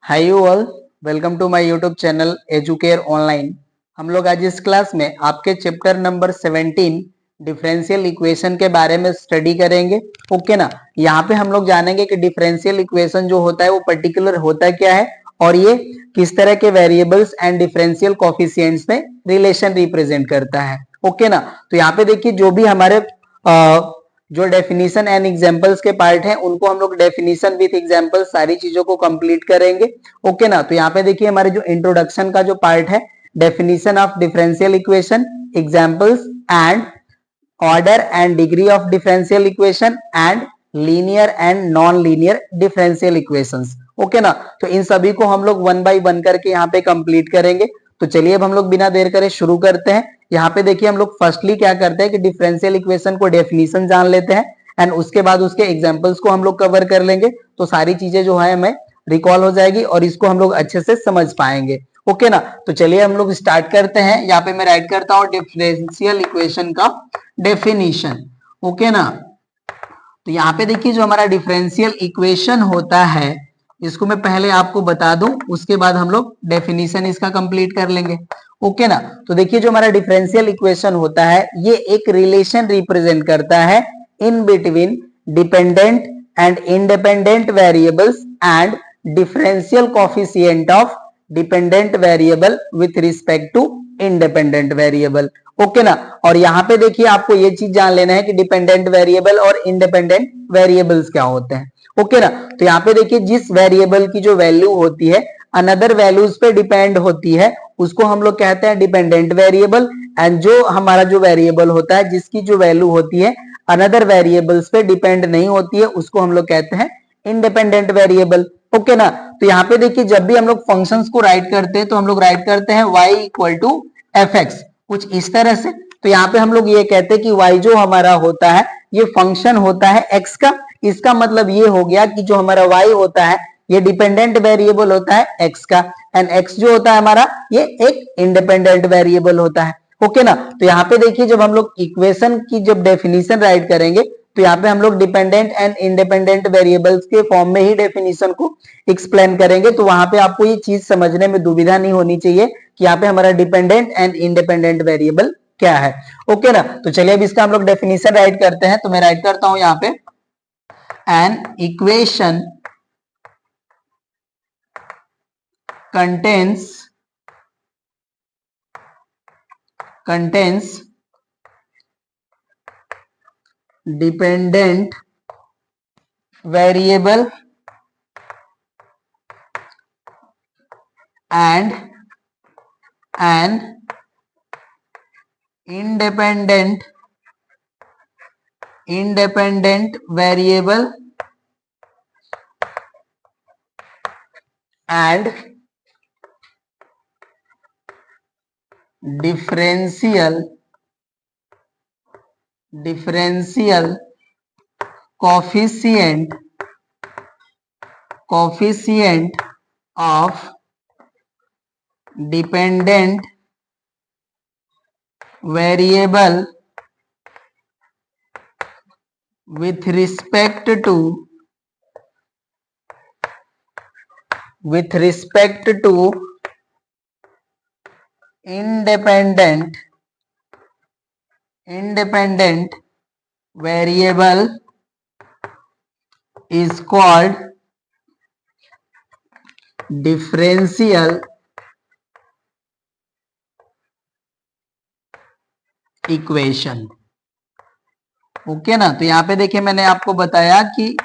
Hi you all, welcome to my YouTube channel Educare online. हम लोग आज इस क्लास में आपके चैप्टर नंबर 17 डिफरेंशियल इक्वेशन के बारे में स्टडी करेंगे। ओके ना। यहाँ पे हम लोग जानेंगे कि डिफरेंशियल इक्वेशन जो होता है वो पर्टिकुलर होता क्या है और ये किस तरह के वेरिएबल्स एंड डिफरेंशियल कोफिशिएंट्स में रिलेशन रिप्रेजेंट करता है। ओके ना। तो यहाँ पे देखिए जो भी हमारे जो डेफिनेशन एंड एग्जांपल्स के पार्ट हैं उनको हम लोग डेफिनेशन विद एग्जांपल सारी चीजों को कंप्लीट करेंगे। ओके ना। तो यहाँ पे देखिए हमारे जो इंट्रोडक्शन का जो पार्ट है, definition of differential equation, examples and order and degree of differential equation and linear and non linear differential equations. Okay ना। तो इन सभी को हम लोग वन बाय वन करके यहाँ पे कंप्लीट करेंगे। तो चलिए अब हम लोग बिना देर करे शुरू करते हैं। यहाँ पे देखिए हम लोग फर्स्टली क्या करते हैं कि डिफरेंशियल इक्वेशन को डेफिनेशन जान लेते हैं एंड उसके बाद उसके एग्जांपल्स को हम लोग कवर कर लेंगे। तो सारी चीजें जो है हमें रिकॉल हो जाएगी और इसको हम लोग अच्छे से समझ पाएंगे। ओके ना। तो चलिए हम लोग स्टार्ट करते हैं। यहाँ पे मैं राइट करता हूँ डिफरेंशियल इक्वेशन का डेफिनेशन। ओके ना। तो यहाँ पे देखिए जो हमारा डिफरेंशियल इक्वेशन होता है इसको मैं पहले आपको बता दूं, उसके बाद हम लोग डेफिनेशन इसका कंप्लीट कर लेंगे। ओके ना। तो देखिए जो हमारा डिफरेंशियल इक्वेशन होता है ये एक रिलेशन रिप्रेजेंट करता है in between dependent and independent variables and differential coefficient of dependent variable with respect to independent variable. Okay ना। और यहाँ पे देखिए आपको ये चीज जान लेना है कि डिपेंडेंट वेरिएबल और इंडिपेंडेंट वेरिएबल्स क्या होते हैं। ओके ना। तो यहाँ पे देखिए जिस वेरिएबल की जो वैल्यू होती है अनदर वैल्यूज पे डिपेंड होती है उसको हम लोग कहते हैं डिपेंडेंट वेरिएबल, एंड जो हमारा जो वेरिएबल होता है जिसकी जो वैल्यू होती है अनदर वेरिएबल्स पे डिपेंड नहीं होती है उसको हम लोग कहते हैं इंडिपेंडेंट वेरिएबल। ओके ना। तो यहाँ पे देखिए जब भी हम लोग फंक्शंस को राइट करते हैं तो हम लोग राइट करते हैं y equal to F X, कुछ इस तरह से। तो यहाँ पे हम लोग ये कहते हैं कि y जो हमारा होता है ये फंक्शन होता है x का। इसका मतलब ये हो गया कि जो हमारा y होता है ये डिपेंडेंट वेरिएबल होता है x का, एंड x जो होता है हमारा ये एक इंडिपेंडेंट वेरिएबल होता है। ओके ना। तो यहाँ पे देखिए जब हम लोग इक्वेशन की जब डेफिनेशन राइट करेंगे तो यहाँ पे हम लोग डिपेंडेंट एंड इंडिपेंडेंट वेरिएबल्स के फॉर्म में ही डेफिनेशन को एक्सप्लेन करेंगे। तो वहां पे आपको ये चीज समझने में दुविधा नहीं होनी चाहिए कि यहाँ पे हमारा डिपेंडेंट एंड इंडिपेंडेंट वेरिएबल क्या है। ओके ना। तो चलिए अब इसका हम लोग डेफिनेशन राइट करते हैं। तो मैं राइट करता हूं यहाँ पे an equation contains dependent variable and an independent variable and differential coefficient of dependent variable with respect to independent variable is called differential equation. Okay ना। तो यहाँ पे देखिए मैंने आपको बताया कि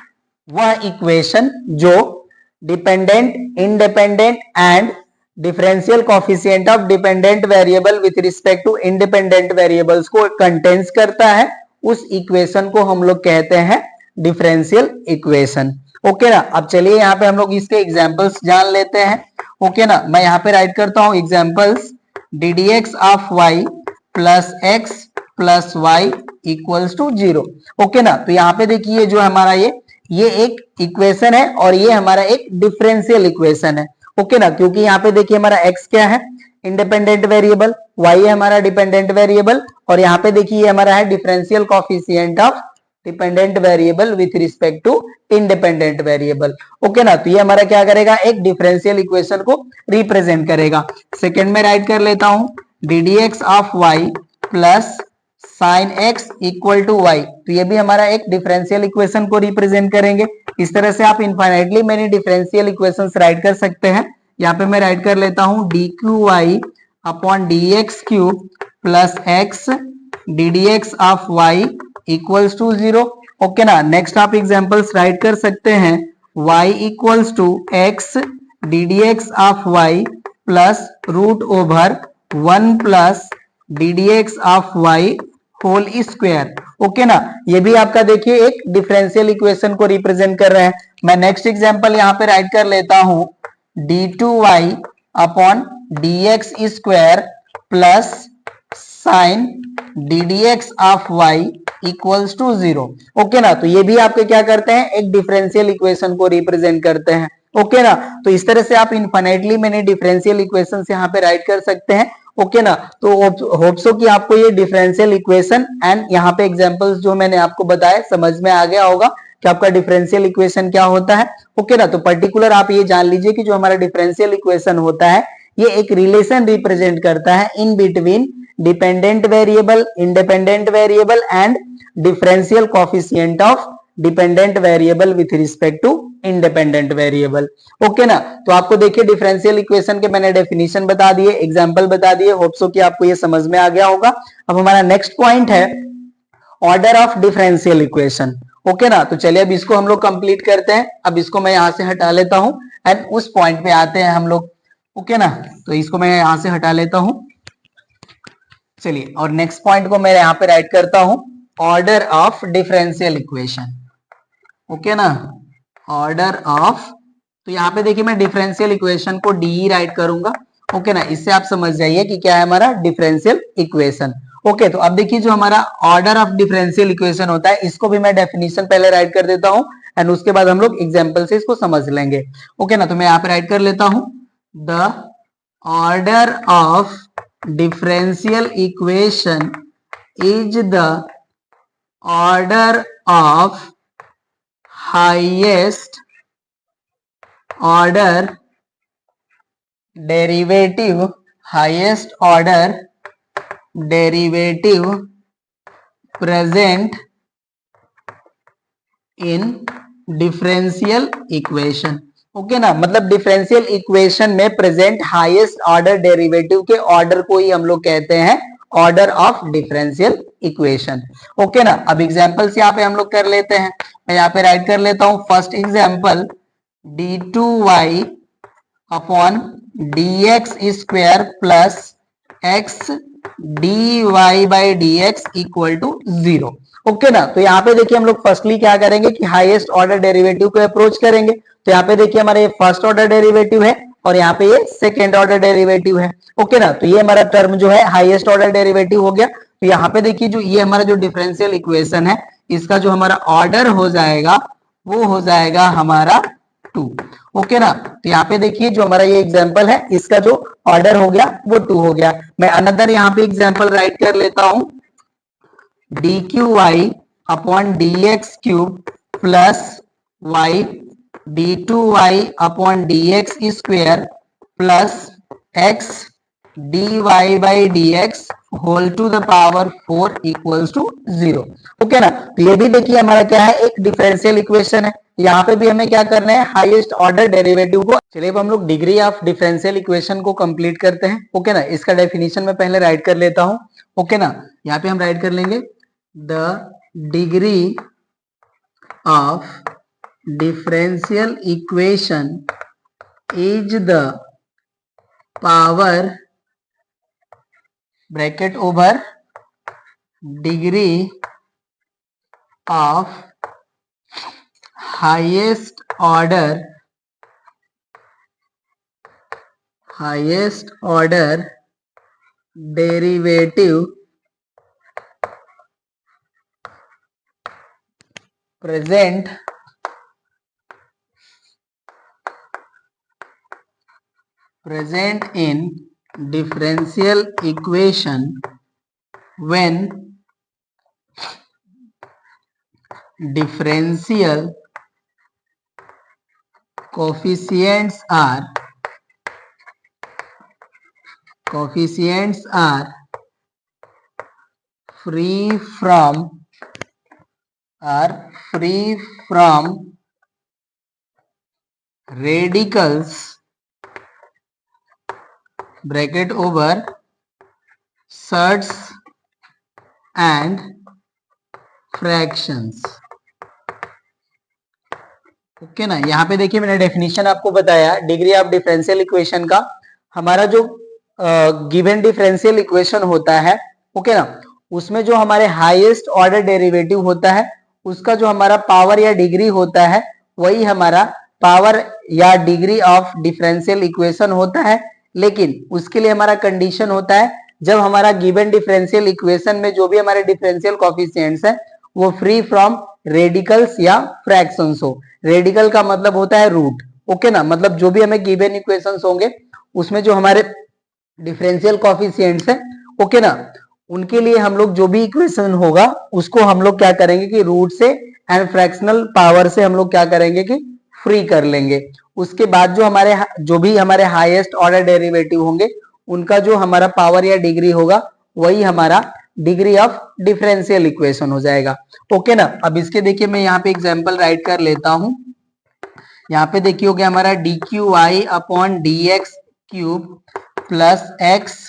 वह इक्वेशन जो dependent, independent and differential coefficient of dependent variable with respect to independent variables को कंटेन्स करता है उस इक्वेशन को हम लोग कहते हैं डिफरेंशियल इक्वेशन। ओके ना। अब चलिए यहाँ पे हम लोग इसके एग्जांपल्स जान लेते हैं। ओके ना। मैं यहाँ पे राइट करता हूँ examples D D x of Y plus X plus Y equals to 0। Okay ना। तो यहाँ पे देखिए जो हमारा ये एक इक्वेशन है और ये हमारा एक डिफरेंशियल इक्वेशन है। ओके ना। क्योंकि यहाँ पे देखिए हमारा x क्या है, इंडिपेंडेंट वेरिएबल, y है हमारा डिपेंडेंट वेरिएबल, और यहाँ पे देखिए हमारा है differential coefficient of dependent variable with respect to independent variable. Okay ना, तो ये हमारा क्या करेगा, एक डिफरेंशियल इक्वेशन को रिप्रेजेंट करेगा। सेकंड में राइट कर लेता हूं D D x of Y plus sine X equal to Y, तो ये भी हमारा एक डिफरेंशियल इक्वेशन को रिप्रेजेंट करेंगे। इस तरह से आप infinitely many differential equations write कर सकते हैं। यहाँ पे मैं राइट कर लेता हूं d q y upon d x cube plus x d D x of y equals to 0। Okay ना, नेक्स्ट आप एग्जांपल्स राइट कर सकते हैं y equals to x d D x of Y plus root over 1 plus d D x of y whole square. Okay ना, ये भी आपका देखिए एक डिफरेंशियल इक्वेशन को रिप्रेजेंट कर रहे हैं। मैं नेक्स्ट एग्जांपल यहाँ पे राइट कर लेता हूं d two y upon d x square plus sine d D x of y equals to 0। Okay ना, तो ये भी आपके क्या करते हैं, एक डिफरेंशियल इक्वेशन को रिप्रेजेंट करते हैं। ओके ना, तो इस तरह से आप इनफाइनाइटली मैंने डिफरेंशियल इक्वेशंस यहाँ पे राइट कर सकते हैं। ओके ना, तो होप सो कि आपको ये डिफरेंशियल इक्वेशन एंड यहाँ पे एग्जांपल्स जो मैंने आपको बताए समझ में आ गया होगा कि आपका डिफरेंशियल इक्वेशन क्या होता है। ओके ना, तो पर्टिकुलर आप ये जान लीजिए कि जो हमारा डिफरेंशियल इक्वेशन होता है ये एक रिलेशन रिप्रेजेंट करता है in between dependent variable, independent variable and differential coefficient of dependent variable with respect to independent variable. Okay ना, तो आपको देखिए डिफरेंशियल इक्वेशन के मैंने डेफिनेशन बता दिए, एग्जांपल बता दिए, होप सो कि आपको ये समझ में आ गया होगा। अब हमारा नेक्स्ट पॉइंट है order of differential equation. Okay ना, तो चलिए अब इसको हम लोग कंप्लीट करते हैं। अब इसको मैं यहां से हटा लेता हूं एंड उस पॉइंट पे आते हैं हम लोग। ओके ना, तो इसको मैं यहां से हटा लेता हूं। चलिए, और नेक्स्ट पॉइंट को मैं यहां पे राइट करता हूं order of differential equation. Okay ना, ऑर्डर ऑफ, तो यहाँ पे देखिए मैं डिफरेंशियल इक्वेशन को डी राइट करूंगा। ओके ना, इससे आप समझ जाइए कि क्या है हमारा डिफरेंशियल इक्वेशन। ओके, तो अब देखिए जो हमारा ऑर्डर ऑफ डिफरेंशियल इक्वेशन होता है इसको भी मैं डेफिनेशन पहले राइट कर देता हूं एंड उसके बाद हम लोग एग्जांपल से इसको समझ लेंगे। ओके ना, तो मैं यहाँ पे राइट कर लेता हूं the order of differential equation is the order of highest order derivative, highest order derivative present in differential equation। Okay ना, मतलब डिफरेंशियल इक्वेशन में प्रेजेंट हाईएस्ट ऑर्डर डेरिवेटिव के ऑर्डर को ही हम लोग कहते हैं order of differential equation. Okay ना, अब एग्जांपल्स यहाँ पे हम लोग कर लेते हैं। मैं यहाँ पे राइट कर लेता हूं first example d two y upon d x square plus x d y by d x equal to 0। Okay ना, तो यहाँ पे देखिए हम लोग फर्स्टली क्या करेंगे कि हाईएस्ट ऑर्डर डेरिवेटिव को अप्रोच करेंगे। तो यहाँ पे देखिए हमारा ये फर्स्ट ऑर्डर डेरिवेटिव है और यहाँ पे ये सेकेंड ऑर्डर डेरिवेटिव है। ओके ना, तो ये हमारा टर्म जो है हाईएस्ट ऑर्डर डेरिवेटिव हो गया। तो यहाँ पे देखिए जो ये हमारा जो डिफरेंशियल इक्वेशन है इसका जो हमारा ऑर्डर हो जाएगा वो हो जाएगा हमारा 2। ओके ना, तो यहाँ पे देखिए जो हमारा ये एग्जांपल है इसका जो ऑर्डर हो गया वो 2 हो गया। मैं अनदर यहाँ पे एग्जांपल राइट कर लेता हूं d q y upon d x cube plus y d two y upon d x square plus x d y by d x whole to the power 4 equals to 0। Okay ना, तो ये भी देखिए हमारा क्या है एक डिफरेंशियल इक्वेशन है। यहाँ पे भी हमें क्या करना है हाईएस्ट ऑर्डर डेरिवेटिव को। चलिए अब हम लोग डिग्री ऑफ डिफरेंशियल इक्वेशन को कंप्लीट करते हैं। ओके ना, इसका डेफिनेशन मैं पहले राइट कर लेता हूं। ओके ना, यहाँ पे हम राइट कर लेंगे the degree of differential equation is the power bracket over degree of highest order derivative present in differential equation when differential coefficients are free from radicals bracket over surds and fractions। Okay ना, यहाँ पे देखिए मैंने definition आपको बताया degree of differential equation का। हमारा जो गिवन डिफरेंशियल इक्वेशन होता है, ओके ना, उसमें जो हमारे हाईएस्ट ऑर्डर डेरिवेटिव होता है उसका जो हमारा पावर या डिग्री होता है वही हमारा पावर या डिग्री ऑफ डिफरेंशियल इक्वेशन होता है। लेकिन उसके लिए हमारा कंडीशन होता है जब हमारा गिवन डिफरेंशियल इक्वेशन में जो भी हमारे डिफरेंशियल कोफिशिएंट्स है वो फ्री फ्रॉम रेडिकल्स या फ्रैक्शंस हो। रेडिकल का मतलब होता है रूट, ओके ना, मतलब जो भी हमें गिवन इक्वेशंस होंगे उसमें जो हमारे डिफरेंशियल कोफिशिएंट्स है, ओके ना, उनके लिए हम लोग जो भी इक्वेशन होगा उसको हम लोग क्या करेंगे कि रूट से एंड फ्रैक्शनल पावर से हम लोग क्या करेंगे कि फ्री कर लेंगे। उसके बाद जो भी हमारे हाईएस्ट ऑर्डर डेरिवेटिव होंगे उनका जो हमारा पावर या डिग्री होगा वही हमारा डिग्री ऑफ डिफरेंशियल इक्वेशन हो जाएगा। ओके ना, अब इसके देखिए मैं यहाँ पे एग्जांपल राइट कर लेता हूं। यहाँ पे देखिए हो गया हमारा d q y upon d x cube plus x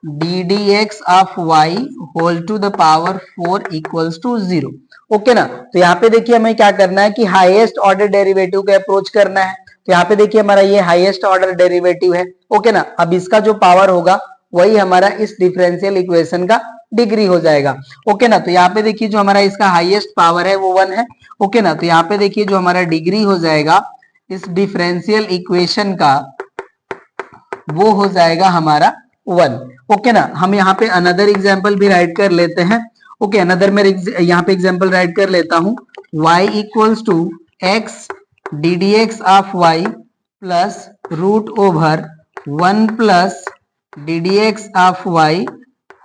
d D x of y whole to the power 4 equals to 0। Okay ना, तो यहाँ पे देखिए हमें क्या करना है कि हाईएस्ट ऑर्डर डेरिवेटिव को अप्रोच करना है। तो यहाँ पे देखिए हमारा ये हाईएस्ट ऑर्डर डेरिवेटिव है, ओके ना। अब इसका जो पावर होगा वही हमारा इस डिफरेंशियल इक्वेशन का डिग्री हो जाएगा। ओके ना, तो यहाँ पे देखिए जो हमारा इसका हाईएस्ट पावर है वो 1 है। ओके ना, तो यहाँ पे देखिए जो हमारा डिग्री हो जाएगा इस डिफरेंशियल इक्वेशन का वो हो जाएगा हमारा 1। ओके ना, हम यहाँ पे अनदर एग्जाम्पल भी राइट कर लेते हैं। ओके, अनदर में यहाँ पे एग्जाम्पल राइट कर लेता हूं। y equals to x d D x of Y plus root over 1 plus d D x of y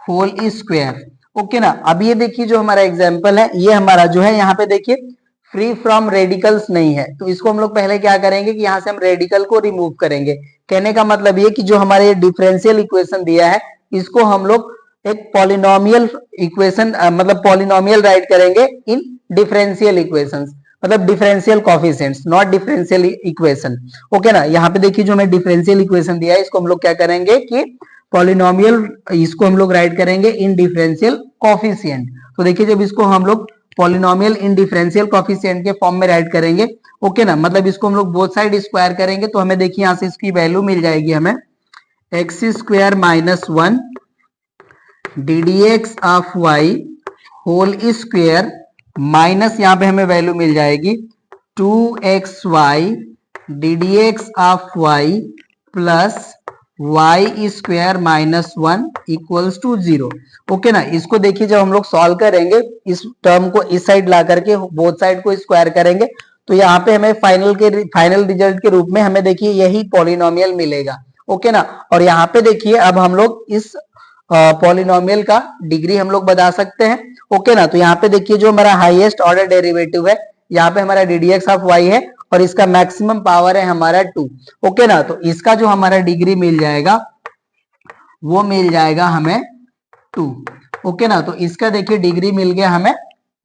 whole square. Okay ना, अब ये देखिए जो हमारा एग्जाम्पल है ये हमारा जो है यहाँ पे देखिए फ्री फ्रॉम रेडिकल्स नहीं है, तो इसको हम लोग पहले क्या करेंगे कि यहाँ से हम रेडिकल को रिमूव करेंगे। कहने का मतलब ये कि जो हमारे डिफरेंशियल इक्वेशन दिया है इसको हम लोग एक पॉलिनोमियल इक्वेशन मतलब पॉलिनोमियल राइट करेंगे इन डिफरेंशियल इक्वेशंस, मतलब differential coefficients, not differential equation. Okay ना, यहाँ पे देखिए जो हमें डिफरेंशियल इक्वेशन दिया है इसको हम लोग क्या करेंगे कि पॉलिनोमियल, इसको हम लोग राइट करेंगे इन डिफरेंशियल कोफिशिएंट। तो देखिए जब इसको हम लोग पॉलिनोमियल इन डिफरेंशियल कोफिशिएंट के फॉर्म में राइट करेंगे, ओके ना, मतलब इसको हम लोग बोथ साइड स्क्वायर करेंगे तो हमें देखिए यहां से इसकी वैल्यू मिल जाएगी हमें x square minus 1 d D x of y whole square minus यहाँ पे हमें वैल्यू मिल जाएगी 2xy d D x of Y plus y square minus 1 equals to 0। Okay ना, इसको देखिए जब हम लोग सॉल्व करेंगे इस टर्म को इस साइड ला करके बोथ साइड को स्क्वायर करेंगे तो यहाँ पे हमें फाइनल रिजल्ट के रूप में हमें देखिए यही पॉलिनोमियल मिलेगा। ओके ना, और यहाँ पे देखिए अब हम लोग इस पॉलिनोमियल का डिग्री हम लोग बता सकते हैं। ओके ना, तो यहाँ पे देखिए जो हमारा हाईएस्ट ऑर्डर डेरिवेटिव है यहाँ पे हमारा d D x of y है और इसका मैक्सिमम पावर है हमारा 2। ओके ना, तो इसका जो हमारा डिग्री मिल जाएगा वो मिल जाएगा हमें 2। ओके ना, तो इसका देखिए डिग्री मिल गया हमें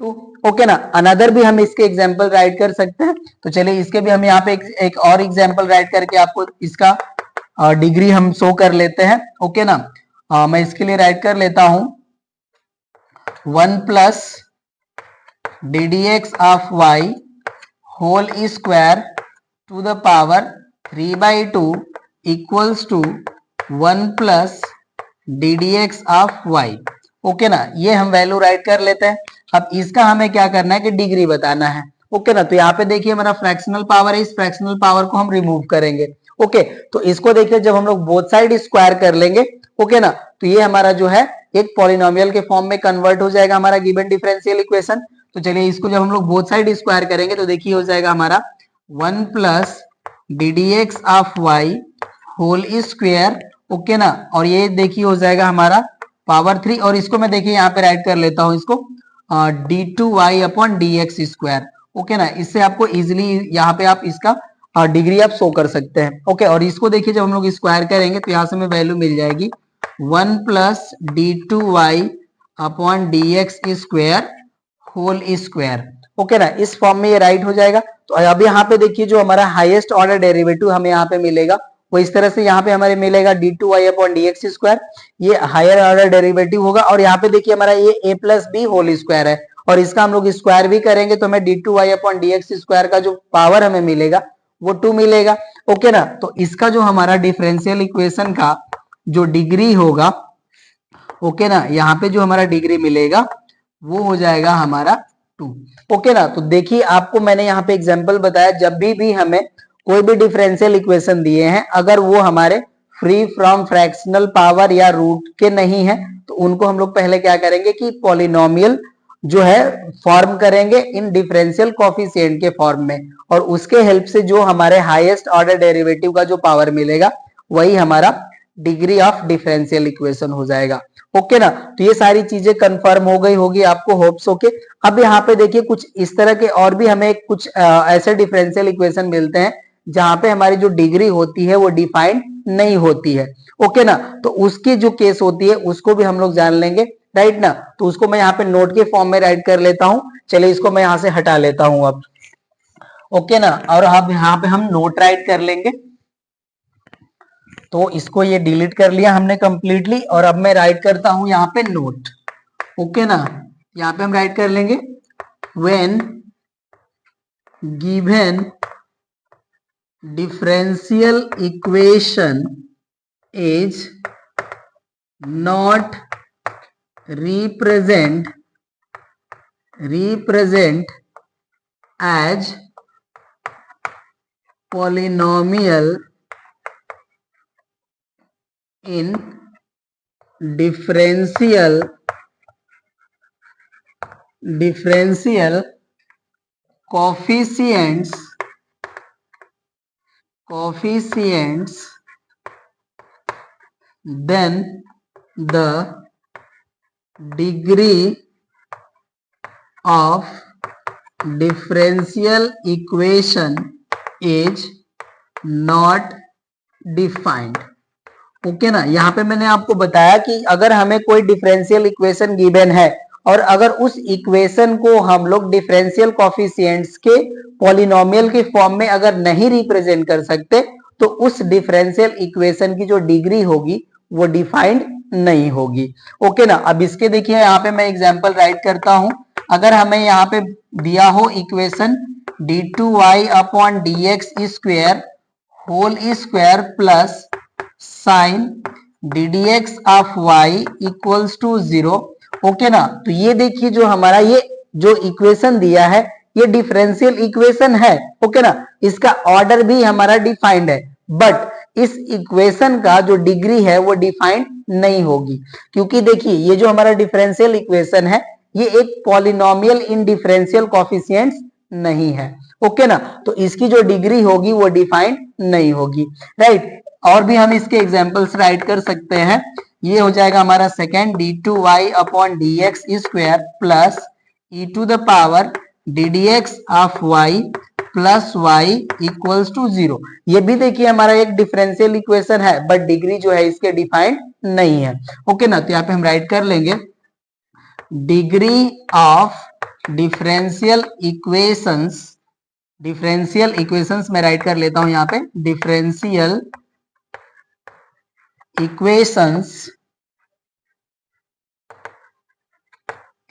2। ओके ना, अनदर भी हम इसके एग्जांपल राइट कर सकते हैं। तो चलिए इसके भी हम यहाँ पे एक और एग्जांपल राइट करके आपको इसका डिग्री हम शो कर लेते हैं। ओके ना, मैं इसके लिए राइट कर लेता हूं 1 plus d D x of y whole square to the power 3/2 equals to 1 plus d D x of y. Okay ना, ये हम वैल्यू राइट कर लेते हैं। अब इसका हमें क्या करना है कि डिग्री बताना है। ओके ना, तो यहाँ पे देखिए हमारा फ्रैक्शनल पावर है, इस फ्रैक्शनल पावर को हम रिमूव करेंगे। ओके, तो इसको देखिए जब हम लोग बोथ साइड स्क्वायर कर लेंगे, ओके ना, तो ये हमारा जो है एक पॉलिनोमियल के फॉर्म में कन्वर्ट हो जाएगा हमारा गिवन डिफरेंशियल इक्वेशन। तो चलिए इसको जब हम लोग बोथ साइड स्क्वायर करेंगे तो देखिए हो जाएगा हमारा 1 plus d D x of y whole square. Okay ना, और ये देखिए हो जाएगा हमारा पावर 3 और इसको मैं देखिए यहाँ पे राइट कर लेता हूँ इसको d2y upon dx square. Okay ना, इससे आपको इजिली यहाँ पे आप इसका डिग्री आप शो कर सकते हैं। ओके, और इसको देखिए जब हम लोग स्क्वायर करेंगे तो यहाँ से हमें वैल्यू मिल जाएगी 1 plus d2y upon dx square whole square. Okay ना, इस फॉर्म में ये राइट हो जाएगा। तो अब यहाँ पे देखिए जो हमारा हाईएस्ट ऑर्डर डेरिवेटिव हमें यहाँ पे मिलेगा वो इस तरह से यहाँ पे हमारे मिलेगा d2y अपॉन dx स्क्वायर, ये हायर ऑर्डर डेरिवेटिव होगा। और यहाँ पे देखिए हमारा ये a plus b whole square है, और इसका हम लोग स्क्वायर भी करेंगे तो हमें d2y अपॉन dx स्क्वायर का जो पावर हमें मिलेगा वो 2 मिलेगा। ओके ना, तो इसका जो हमारा डिफरेंशियल इक्वेशन का जो डिग्री होगा, ओके ना, यहाँ पे जो हमारा डिग्री मिलेगा वो हो जाएगा हमारा 2। ओके ना, तो देखिए आपको मैंने यहाँ पे एग्जांपल बताया, जब भी हमें कोई भी डिफरेंशियल इक्वेशन दिए हैं, अगर वो हमारे फ्री फ्रॉम फ्रैक्शनल पावर या रूट के नहीं है तो उनको हम लोग पहले क्या करेंगे कि पॉलिनोमियल जो है फॉर्म करेंगे इन डिफरेंशियल कोफिशिएंट के फॉर्म में, और उसके हेल्प से जो हमारे हाईएस्ट ऑर्डर डेरिवेटिव का जो पावर मिलेगा वही हमारा डिग्री ऑफ डिफरेंशियल इक्वेशन हो जाएगा। ओके ना, तो ये सारी चीजें कंफर्म हो गई होगी आपको, होप्स। ओके, अब यहाँ पे देखिए कुछ इस तरह के और भी हमें कुछ ऐसे डिफरेंशियल इक्वेशन मिलते हैं जहां पे हमारी जो डिग्री होती है वो डिफाइंड नहीं होती है। ओके ना, तो उसकी जो केस होती है उसको भी हम लोग जान लेंगे, राइट ना। तो उसको मैं यहाँ पे नोट के फॉर्म में राइट कर लेता हूं। चलिए इसको मैं यहाँ से हटा लेता हूं अब। ओके ना, और अब यहाँ पे हम नोट राइट कर लेंगे। तो इसको ये डिलीट कर लिया हमने कंप्लीटली, और अब मैं राइट करता हूं यहाँ पे नोट। ओके ना, यहाँ पे हम राइट कर लेंगे when given differential equation is not represent as polynomial in differential coefficients then the degree of differential equation is not defined। Okay ना, यहाँ पे मैंने आपको बताया कि अगर हमें कोई डिफरेंशियल इक्वेशन गिवन है और अगर उस इक्वेशन को हम लोग डिफरेंशियल कोफिशिएंट्स के पॉलिनोमियल के फॉर्म में अगर नहीं रिप्रेजेंट कर सकते तो उस डिफरेंशियल इक्वेशन की जो डिग्री होगी वो डिफाइंड नहीं होगी। ओके ना, अब इसके देखिए यहाँ पे मैं एग्जांपल राइट करता हूं। अगर हमें यहाँ पे दिया हो equation d2y upon dx square whole square plus sine ddx of y equals to 0। Okay ना, तो ये देखिए जो हमारा ये जो इक्वेशन दिया है ये डिफरेंशियल इक्वेशन है। ओके ना, इसका ऑर्डर भी हमारा डिफाइंड है, बट इस इक्वेशन का जो डिग्री है वो डिफाइंड नहीं होगी, क्योंकि देखिए ये जो हमारा डिफरेंशियल इक्वेशन है ये एक पॉलिनोमियल इन डिफरेंशियल कोफिशिएंट्स नहीं है। ओके ना, तो इसकी जो डिग्री होगी वो डिफाइंड नहीं होगी, राइट। और भी हम इसके एग्जांपल्स राइट कर सकते हैं। ये हो जाएगा हमारा second d2y upon dx square plus e to the power ddx of y plus y equals to 0। ये भी देखिए हमारा एक डिफरेंशियल इक्वेशन है, बट डिग्री जो है इसके डिफाइंड नहीं है। ओके ना, तो यहाँ पे हम राइट कर लेंगे डिग्री ऑफ डिफरेंशियल इक्वेशंस मैं राइट कर लेता हूं यहाँ पे, differential equations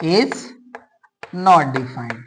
is not defined.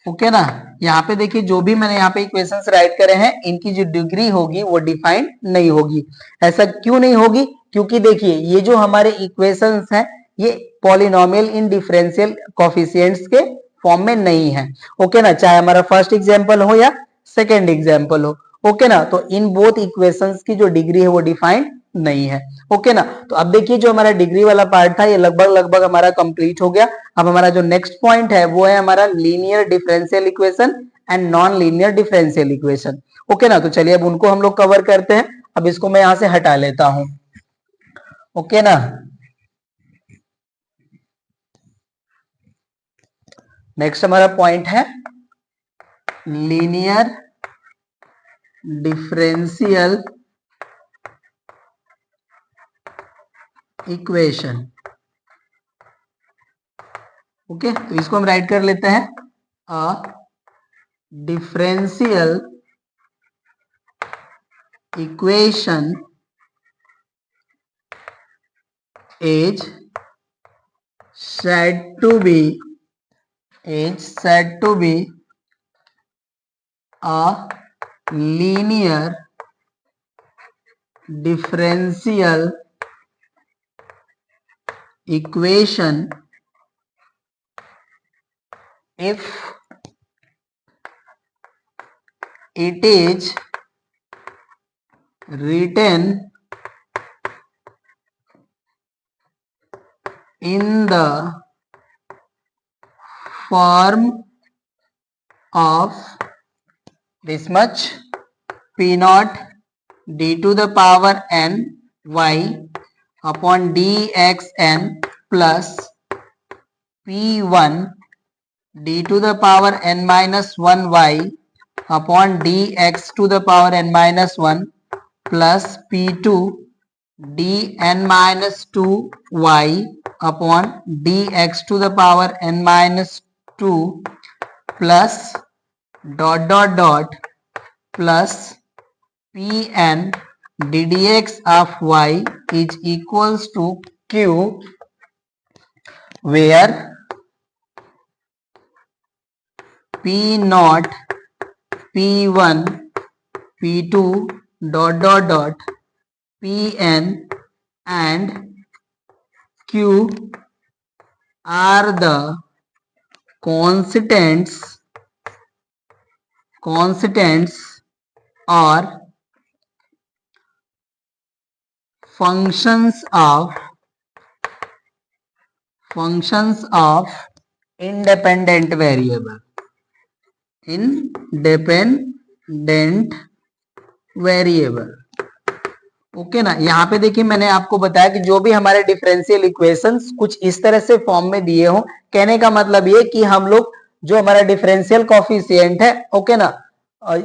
Okay ना, यहाँ पे देखिए जो भी मैंने यहाँ पे इक्वेशंस राइट करे हैं इनकी जो डिग्री होगी वो डिफाइंड नहीं होगी। ऐसा क्यों नहीं होगी? क्योंकि देखिए ये जो हमारे इक्वेशंस हैं ये पॉलिनोमियल इन डिफरेंशियल कोफिशिएंट्स के फॉर्म में नहीं है। ओके ना, चाहे हमारा फर्स्ट एग्जांपल हो या सेकंड एग्जांपल हो। ओके ना, तो इन बोथ इक्वेशंस की जो डिग्री है वो डिफाइंड नहीं है। ओके ना, तो अब देखिए जो हमारा डिग्री वाला पार्ट था ये लगभग हमारा कंप्लीट हो गया। अब हमारा जो नेक्स्ट पॉइंट है वो है हमारा linear differential equation and non linear differential equation. Okay ना, तो चलिए अब उनको हम लोग कवर करते हैं। अब इसको मैं यहां से हटा लेता हूं। ओके ना, नेक्स्ट हमारा पॉइंट है लीनियर डिफरेंशियल इक्वेशन। ओके, तो इसको हम राइट कर लेते हैं a differential equation is said to be a linear differential equation if it is written in the form of this much p naught d to the power n y upon dxn plus p1 d to the power n minus 1 y upon dx to the power n minus 1 plus p2 dn minus 2 y upon dx to the power n minus 2 plus dot dot dot plus pn ddx of y is equals to q, where p naught p1 p2 dot dot dot pn and q are the constants or functions of independent variable okay ना। यहाँ पे देखिए मैंने आपको बताया कि जो भी हमारे डिफरेंशियल इक्वेशंस कुछ इस तरह से फॉर्म में दिए हो, कहने का मतलब ये कि हम लोग जो हमारा डिफरेंशियल कॉफिशिएंट है, ओके ना,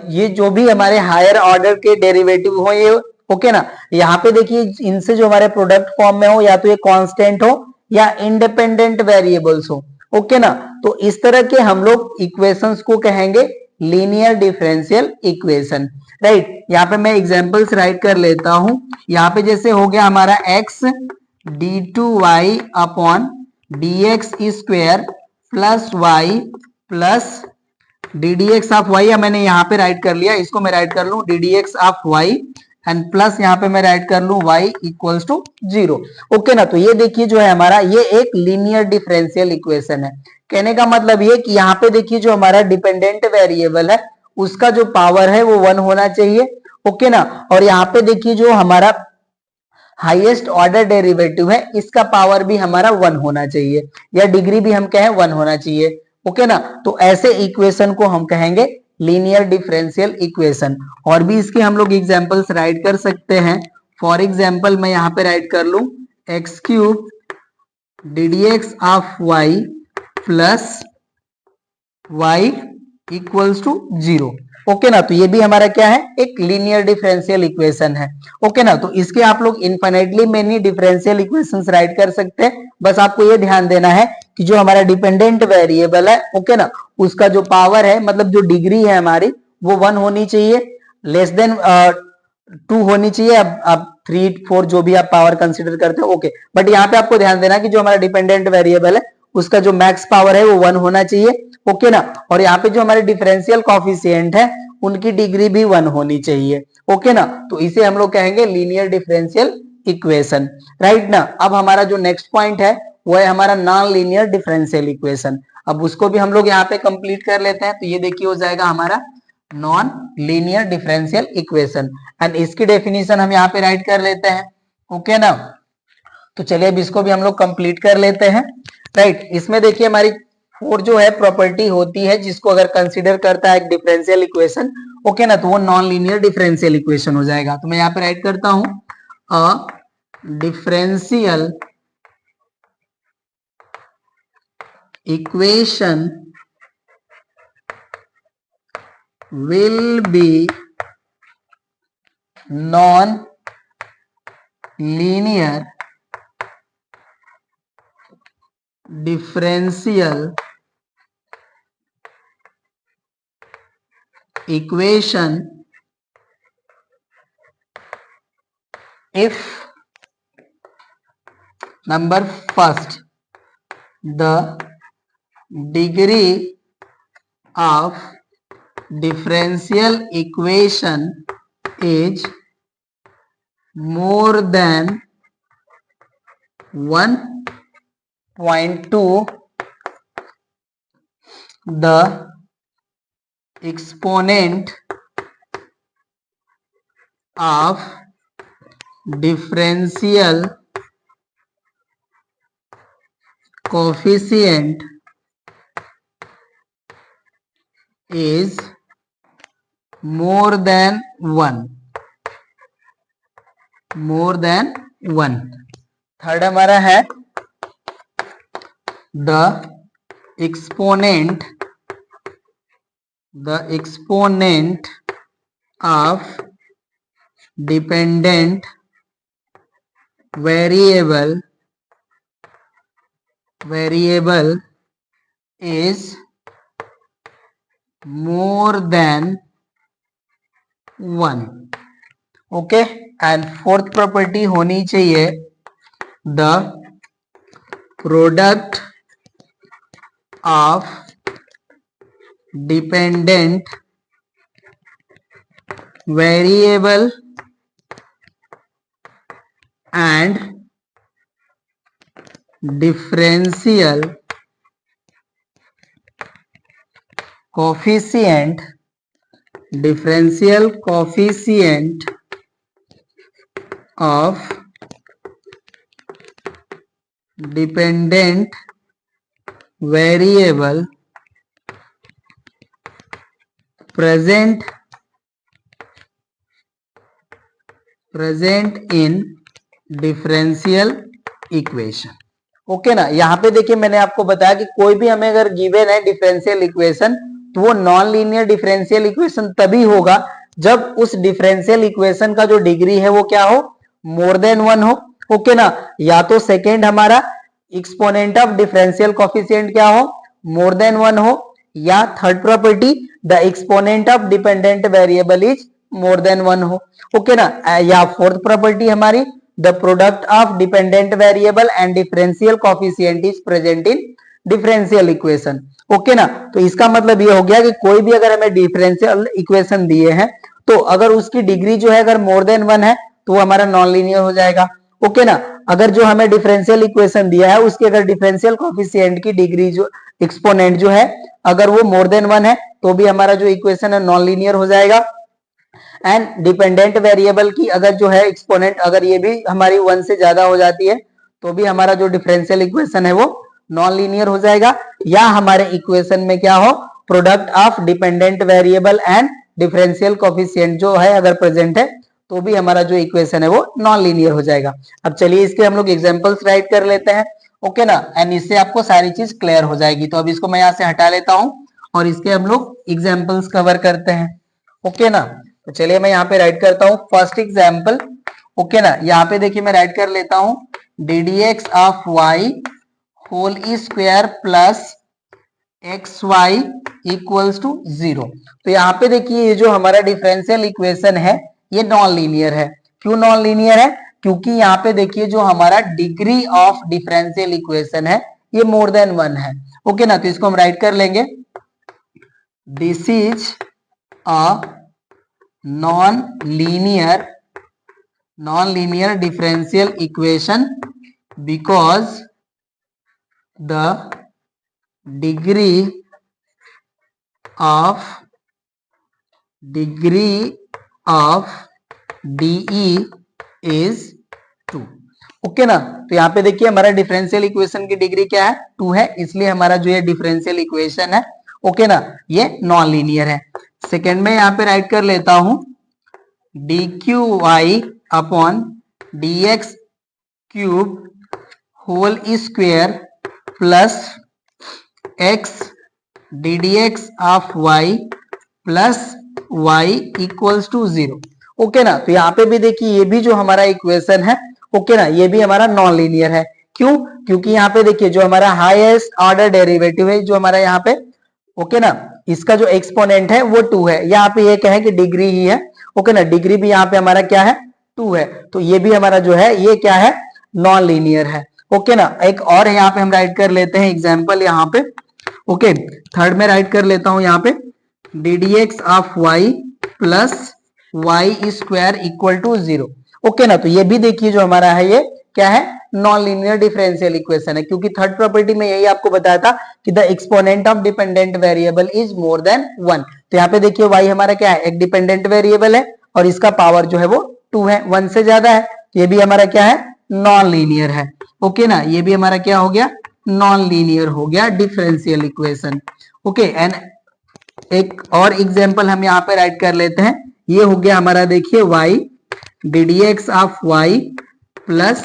ये जो भी हमारे हायर ऑर्डर के डेरिवेटिव हो ये, ओके ना, यहाँ पे देखिए इनसे जो हमारे प्रोडक्ट फॉर्म में हो या तो ये कांस्टेंट हो या इंडिपेंडेंट वेरिएबल्स हो, ओके ना, तो इस तरह के हम लोग इक्वेशंस को कहेंगे लीनियर डिफरेंशियल इक्वेशन, राइट। यहाँ पे मैं एग्जांपल्स राइट कर लेता हूं। यहाँ पे जैसे हो गया हमारा x d2y upon dx square plus y plus ddx of y, मैंने यहाँ पे राइट कर लिया, इसको मैं राइट कर लूं ddx of y and plus यहाँ पे मैं राइट कर लूं y इक्वल्स टू 0, ओके ना। तो ये देखिए जो है हमारा ये एक लीनियर डिफरेंशियल इक्वेशन है। कहने का मतलब ये कि यहाँ पे देखिए जो हमारा डिपेंडेंट वेरिएबल है उसका जो पावर है वो 1 होना चाहिए, ओके ना, और यहाँ पे देखिए जो हमारा हाईएस्ट ऑर्डर डेरिवेटिव है इसका पावर भी हमारा 1 होना चाहिए, या डिग्री भी हम कहें 1 होना चाहिए, ओके ना। तो ऐसे इक्वेशन को हम कहेंगे लीनियर डिफरेंशियल इक्वेशन। और भी इसके हम लोग एग्जांपल्स राइट कर सकते हैं। फॉर एग्जांपल मैं यहाँ पे राइट कर लूं x cube ddx of y plus y equals to 0, okay ना। तो ये भी हमारा क्या है, एक लीनियर डिफरेंशियल इक्वेशन है, ओके ना। तो इसके आप लोग infinitely many differential equations write कर सकते हैं। बस आपको ये ध्यान देना है कि जो हमारा डिपेंडेंट वेरिएबल है, ओके ना, उसका जो पावर है मतलब जो डिग्री है हमारी वो 1 होनी चाहिए, लेस देन 2 होनी चाहिए। अब 3 4 जो भी आप पावर कंसिडर करते हो, ओके। बट यहाँ पे आपको ध्यान देना कि जो हमारा डिपेंडेंट वेरिएबल है उसका जो मैक्स पावर है वो 1 होना चाहिए, ओके ना। और यहाँ पे जो हमारे डिफरेंशियल कॉफिशिएंट है उनकी डिग्री भी 1 होनी चाहिए, ओके ना। तो इसे हम लोग कहेंगे लीनियर डिफरेंशियल इक्वेशन, राइट ना। अब हमारा जो नेक्स्ट पॉइंट है वो है हमारा नॉन लीनियर डिफरेंशियल इक्वेशन। अब उसको भी हम लोग यहाँ पे कंप्लीट कर लेते हैं। तो ये देखिए हो जाएगा हमारा non linear differential equation and इसकी डेफिनेशन हम यहाँ पे राइट कर लेते हैं, ओके ना। तो चलिए अब इसको भी हम लोग कंप्लीट कर लेते हैं, राइट। इसमें देखिए हमारी 4 जो है प्रॉपर्टी होती है जिसको अगर कंसीडर करता है एक डिफरेंशियल इक्वेशन, ओके ना, तो वो नॉन लीनियर डिफरेंशियल इक्वेशन हो जाएगा। तो मैं यहाँ पे राइट करता हूं a differential equation will be non-linear differential equation if number first, the degree of differential equation is more than 1.2, the exponent of differential coefficient is more than 1, more than 1. Third हमारा है the exponent of dependent variable is more than 1. Okay, and fourth property होनी चाहिए the product of dependent variable and differential coefficient of dependent variable present in differential equation. Okay ना, यहाँ पे देखिए मैंने आपको बताया कि कोई भी हमें अगर गिवन है डिफरेंशियल इक्वेशन, तो वो नॉन लीनियर डिफरेंशियल इक्वेशन तभी होगा जब उस डिफरेंशियल इक्वेशन का जो डिग्री है वो क्या हो, मोर देन 1 हो. ओके ना, या तो सेकेंड हमारा एक्सपोनेंट ऑफ डिफरेंशियल कोफिशिएंट क्या हो, मोर देन 1 हो, या third property the exponent of dependent variable is more than 1 हो. ओके ना, या फोर्थ प्रॉपर्टी हमारी the product of dependent variable and differential coefficient is present in differential equation. Okay ना, तो इसका मतलब ये हो गया कि कोई भी अगर हमें डिफरेंशियल इक्वेशन दिए हैं तो अगर उसकी डिग्री जो है अगर मोर देन 1 है तो वो हमारा नॉन लीनियर हो जाएगा. ओके ना, अगर जो हमें डिफरेंशियल इक्वेशन दिया है उसकी अगर डिफरेंशियल कोफिशिएंट की डिग्री जो एक्सपोनेंट जो है अगर वो मोर देन 1 है तो भी हमारा जो इक्वेशन है नॉन लीनियर हो जाएगा. एंड डिपेंडेंट वेरिएबल की अगर जो है एक्सपोनेंट अगर ये भी हमारी 1 से ज्यादा हो जाती है तो भी हमारा जो डिफरेंशियल इक्वेशन है वो नॉन लीनियर हो जाएगा. या हमारे इक्वेशन में क्या हो, product of dependent variable and differential coefficient जो है अगर प्रेजेंट है तो भी हमारा जो इक्वेशन है वो नॉन लीनियर हो जाएगा. अब चलिए इसके हम लोग एग्जांपल्स राइट कर लेते हैं. ओके ना, एंड इससे आपको सारी चीज क्लियर हो जाएगी. तो अब इसको मैं यहाँ से हटा लेता हूं और इसके हम लोग एग्जांपल्स कवर करते हैं. ओके ना, तो चलिए मैं यहाँ पे राइट करता हूँ फर्स्ट एग्जाम्पल. ओके ना, यहाँ पे देखिए मैं राइट कर लेता हूँ d D x of y whole square plus x y equals to 0. तो यहाँ पे देखिए ये जो हमारा डिफरेंशियल इक्वेशन है ये नॉन लीनियर है. क्यों नॉन लीनियर है, क्योंकि यहाँ पे देखिए जो हमारा डिग्री ऑफ डिफरेंशियल इक्वेशन है ये मोर देन 1 है. ओके ना, तो इसको हम राइट कर लेंगे this is a non-linear differential equation because the degree of DE is 2. Okay ना, तो यहाँ पे देखिए हमारा डिफरेंशियल इक्वेशन की डिग्री क्या है, 2 है, इसलिए हमारा जो ये डिफरेंशियल इक्वेशन है ओके ना ये नॉन लीनियर है. सेकेंड में यहाँ पे राइट कर लेता हूं d q y upon d x cube whole square plus x d D x of Y plus y equals to 0। Okay ना, तो यहाँ पे भी देखिए ये भी जो हमारा इक्वेशन है, ओके ना, ये भी हमारा नॉन लीनियर है। क्यों? क्योंकि यहाँ पे देखिए जो हमारा हाईएस्ट ऑर्डर डेरिवेटिव है जो हमारा यहाँ पे, ओके ना, इसका जो एक्सपोनेंट है वो 2 है। यहाँ पे ये कहे कि डिग्री ही है, ओके ना, डिग्री भी यहाँ पे हमारा क्या है, 2 है। तो ये भी हमारा जो है ये क्या है, नॉन लीनियर है। ओके ना, एक और यहाँ पे हम राइट कर लेते हैं एग्जाम्पल यहाँ पे। ओके, थर्ड में राइट कर लेता हूं यहाँ पे d D x of Y plus y square equal to 0। Okay ना, तो ये भी देखिए जो हमारा है ये क्या है, नॉन लीनियर डिफरेंशियल इक्वेशन है, क्योंकि थर्ड प्रॉपर्टी में यही आपको बताया था कि the exponent of dependent variable is more than 1। तो यहाँ पे देखिए वाई हमारा क्या है, एक डिपेंडेंट वेरिएबल है और इसका पावर जो है वो 2 है, 1 से ज्यादा है। तो ये भी हमारा क्या है, नॉन लीनियर है। ओके ना, ये भी हमारा क्या हो गया, नॉन लीनियर हो गया डिफरेंशियल इक्वेशन। ओके, एंड एक और एग्जांपल हम यहाँ पे राइट कर लेते हैं। ये हो गया हमारा देखिए y d D x of Y plus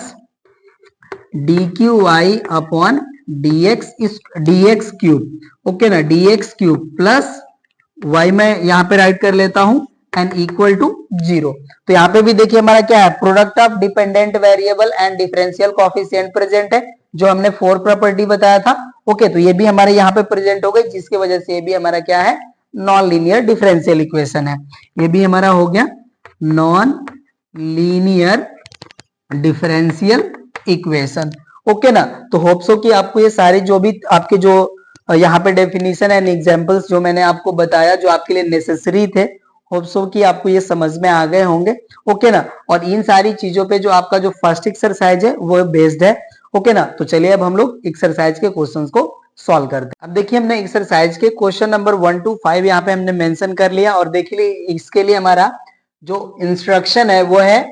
d q y upon d x cube. Okay ना, d x cube plus y मैं यहाँ पे राइट कर लेता हूं एंड इक्वल टू 0। तो यहाँ पे भी देखिए हमारा क्या है, product of dependent variable and differential coefficient present है, जो हमने 4 प्रॉपर्टी बताया था। ओके, तो ये भी हमारे यहाँ पे प्रेजेंट हो गई, जिसकी वजह से ये भी हमारा क्या है, नॉन लीनियर डिफरेंशियल इक्वेशन है। ये भी हमारा हो गया non linear differential equation. Okay ना, तो होप सो कि आपको ये सारे जो भी आपके जो यहाँ पे डेफिनेशन एंड एग्जांपल्स जो मैंने आपको बताया जो आपके लिए नेसेसरी थे, होप सो कि आपको ये समझ में आ गए होंगे। ओके ना, और इन सारी चीजों पे जो आपका जो फर्स्ट एक्सरसाइज है वो बेस्ड है। ओके ना, तो चलिए अब हम लोग एक्सरसाइज के क्वेश्चंस को सॉल्व करते हैं। अब देखिए हमने एक्सरसाइज के क्वेश्चन नंबर 1 to 5 यहाँ पे हमने मेंशन कर लिया, और देखिए इसके लिए हमारा जो इंस्ट्रक्शन है वो है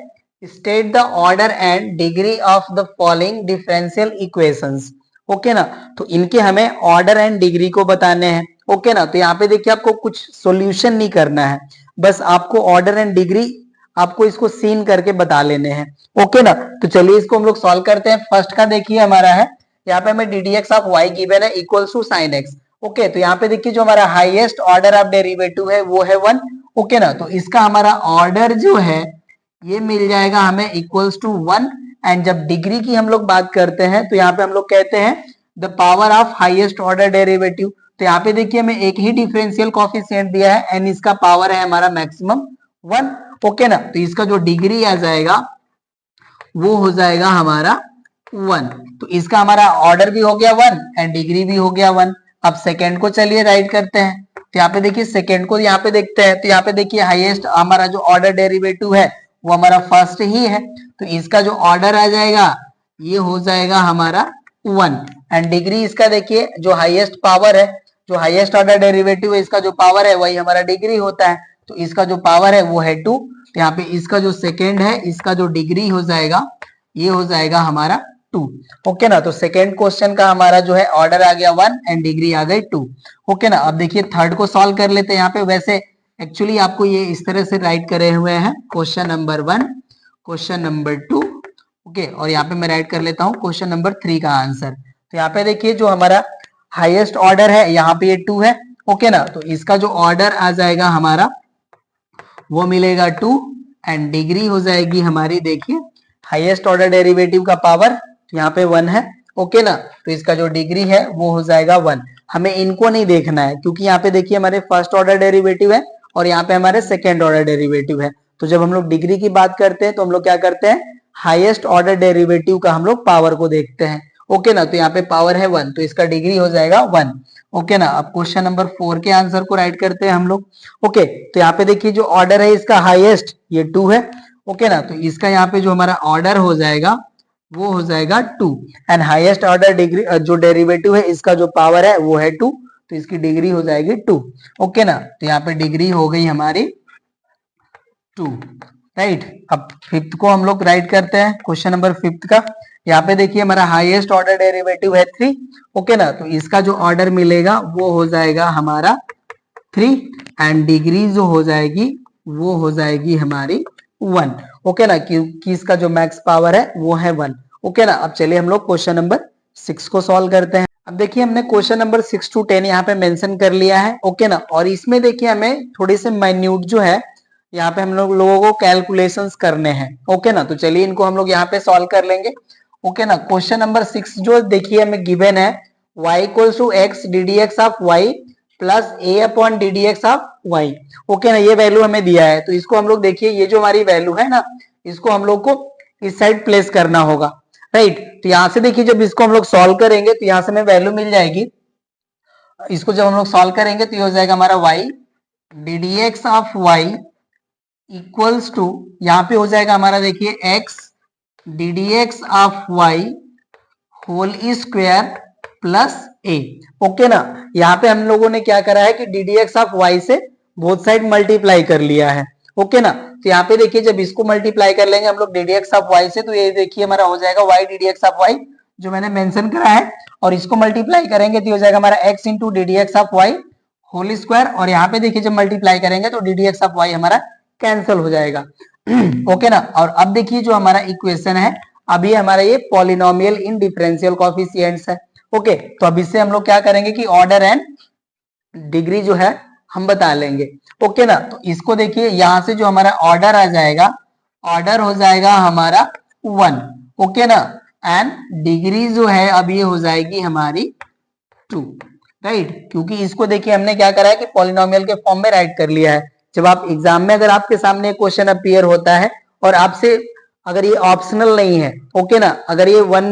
state the order and degree of the following differential equations. Okay ना, तो इनके हमें ऑर्डर एंड डिग्री को बताने हैं। ओके ना, तो यहाँ पे देखिए आपको कुछ सॉल्यूशन नहीं करना है, बस आपको ऑर्डर एंड डिग्री आपको इसको सीन करके बता लेने हैं। ओके ना, तो चलिए इसको हम लोग सॉल्व करते हैं। फर्स्ट का देखिए हमारा है, यहाँ पे हमें d D x of y given है equals to sine x. Okay, तो यहाँ पे देखिए जो हमारा हाईएस्ट ऑर्डर ऑफ डेरिवेटिव है वो है 1। ओके ना, तो इसका हमारा ऑर्डर जो है ये मिल जाएगा हमें इक्वल्स टू 1। एंड जब डिग्री की हम लोग बात करते हैं तो यहाँ पे हम लोग कहते हैं the power of highest order derivative. तो यहाँ पे देखिए हमें एक ही डिफरेंशियल कोएफिशिएंट दिया है एंड इसका पावर है हमारा मैक्सिमम 1। ओके ना, तो इसका जो डिग्री आ जाएगा वो हो जाएगा हमारा 1। तो इसका हमारा ऑर्डर भी हो गया 1 एंड डिग्री भी हो गया 1। अब सेकेंड को चलिए राइट करते हैं। तो यहाँ पे देखिए सेकेंड को यहाँ पे देखते हैं, तो यहाँ पे देखिए हाईएस्ट हमारा जो ऑर्डर डेरिवेटिव है वो हमारा फर्स्ट ही है, तो इसका जो ऑर्डर आ जाएगा ये हो जाएगा हमारा 1। एंड डिग्री इसका देखिए जो हाईएस्ट पावर है, जो हाईएस्ट ऑर्डर डेरिवेटिव है इसका जो पावर है वही हमारा डिग्री होता है, तो इसका जो पावर है वो है 2। तो यहाँ पे इसका जो सेकेंड है इसका जो डिग्री हो जाएगा ये हो जाएगा हमारा 2। ओके ना, तो सेकेंड क्वेश्चन का हमारा जो है ऑर्डर आ गया 1 एंड डिग्री आ गई 2। ओके ना, अब देखिए थर्ड को सॉल्व कर लेते हैं। यहाँ पे वैसे एक्चुअली आपको ये इस तरह से राइट करे हुए हैं, question number 1, question number 2। Okay, और यहाँ पे मैं राइट कर लेता हूँ क्वेश्चन नंबर 3 का आंसर। तो यहाँ पे देखिए जो हमारा हाईएस्ट ऑर्डर है यहाँ पे ये 2 है। ओके ना, तो इसका जो ऑर्डर आ जाएगा हमारा वो मिलेगा 2 एंड डिग्री हो जाएगी हमारी, देखिए हाईएस्ट ऑर्डर डेरिवेटिव का पावर यहाँ पे 1 है। ओके ना, तो इसका जो डिग्री है वो हो जाएगा 1। हमें इनको नहीं देखना है क्योंकि यहाँ पे देखिए हमारे फर्स्ट ऑर्डर डेरिवेटिव है और यहाँ पे हमारे सेकेंड ऑर्डर डेरिवेटिव है। तो जब हम लोग डिग्री की बात करते हैं तो हम लोग क्या करते हैं, हाईएस्ट ऑर्डर डेरिवेटिव का हम लोग पावर को देखते हैं। ओके ना, तो यहाँ पे पावर है 1 तो इसका डिग्री हो जाएगा 1। ओके ना, अब क्वेश्चन नंबर 4 के आंसर को राइट करते हैं हम लोग। ओके, तो यहाँ पे देखिए जो ऑर्डर है इसका हाईएस्ट ये 2 है। ओके ना, तो इसका यहाँ पे जो हमारा ऑर्डर हो जाएगा वो हो जाएगा 2 एंड हाईएस्ट ऑर्डर डिग्री जो डेरिवेटिव है इसका जो पावर है वो है 2, तो इसकी डिग्री हो जाएगी 2। ओके ना, तो यहाँ पे डिग्री हो गई हमारी 2। राइट, अब फिफ्थ को हम लोग राइट करते हैं, क्वेश्चन नंबर 5 का। यहाँ पे देखिए हमारा हाईएस्ट ऑर्डर डेरिवेटिव है 3। ओके ना, तो इसका जो ऑर्डर मिलेगा वो हो जाएगा हमारा 3 एंड डिग्री जो हो जाएगी वो हो जाएगी हमारी 1। ओके ना, क्योंकि इसका जो मैक्स पावर है वो है 1। ओके ना, अब चलिए हम लोग क्वेश्चन नंबर 6 को सॉल्व करते हैं। अब देखिए हमने क्वेश्चन नंबर 6 to 10 यहाँ पे मेंशन कर लिया है, ओके ना। और इसमें देखिए हमें थोड़े से माइन्यूट जो है यहाँ पे हम लोगों को कैलकुलेशंस करने हैं, ओके ना। तो चलिए इनको हम लोग यहाँ पे सॉल्व कर लेंगे, ओके ना। क्वेश्चन नंबर 6 जो देखिए हमें गिवन है y equals to x d D x of Y plus a upon d D x of y, okay ना। ये वैल्यू हमें दिया है, तो इसको हम लोग देखिए ये जो हमारी वैल्यू है ना, इसको हम लोग को इस साइड प्लेस करना होगा, राइट। तो यहां से देखिए जब इसको हम लोग सॉल्व करेंगे तो यहां से हमें वैल्यू मिल जाएगी। इसको जब हम लोग सॉल्व करेंगे तो ये हो जाएगा हमारा y d D x of y equals to, यहाँ पे हो जाएगा हमारा देखिए x d D x of y whole square plus a, okay ना। यहाँ पे हम लोगों ने क्या करा है कि d D x of y से बोथ साइड मल्टीप्लाई कर लिया है, ओके ना। तो यहाँ पे देखिए जब इसको मल्टीप्लाई कर लेंगे हम लोग d D x of y से, तो ये देखिए हमारा हो जाएगा y d D x of y जो मैंने मेंशन करा है, और इसको मल्टीप्लाई करेंगे तो हो जाएगा हमारा x into d D x of y whole square, और यहाँ पे देखिए जब मल्टीप्लाई करेंगे तो d D x of y हमारा कैंसिल हो जाएगा, ओके ना। और अब देखिए जो हमारा इक्वेशन है, अभी हमारा ये पॉलिनोमियल इन डिफरेंशियल कोएफिशिएंट्स है, ओके। तो अब इससे हम लोग क्या करेंगे कि ऑर्डर एंड डिग्री जो है हम बता लेंगे, ओके ना। तो इसको देखिए यहां से जो हमारा ऑर्डर आ जाएगा, ऑर्डर हो जाएगा हमारा 1, ओके ना। एंड डिग्री जो है अब ये हो जाएगी हमारी 2, राइट। क्योंकि इसको देखिए हमने क्या करा है कि पॉलिनोमियल के फॉर्म में राइट कर लिया है। जब आप एग्जाम में अगर आपके सामने क्वेश्चन अपीयर होता है और आपसे अगर ये ऑप्शनल नहीं है, ओके ना, अगर ये 1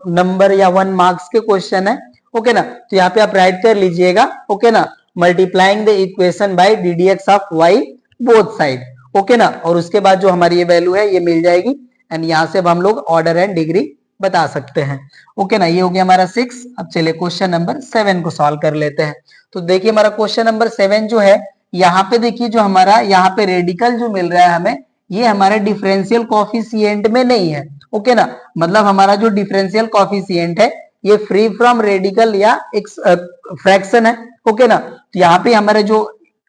नंबर या 1 मार्क्स के क्वेश्चन है, ओके ना, तो यहाँ पे आप राइट कर लीजिएगा, ओके ना, multiplying the equation by d D x of y both side, okay ना। और उसके बाद जो हमारी ये वैल्यू है ये मिल जाएगी, एंड यहाँ से हम लोग ऑर्डर एंड डिग्री बता सकते हैं, ओके ना। ये हो गया हमारा 6। अब चलिए क्वेश्चन नंबर 7 को सॉल्व कर लेते हैं। तो देखिए हमारा क्वेश्चन नंबर 7 जो है, यहाँ पे देखिए जो हमारा यहाँ पे रेडिकल जो मिल रहा है हमें, ये हमारे डिफरेंशियल कोएफिशिएंट में नहीं है, ओके ना। मतलब हमारा जो डिफरेंशियल कोएफिशिएंट है ये फ्री फ्रॉम रेडिकल या एक फ्रैक्शन है, ओके ना। तो यहाँ पे हमारे जो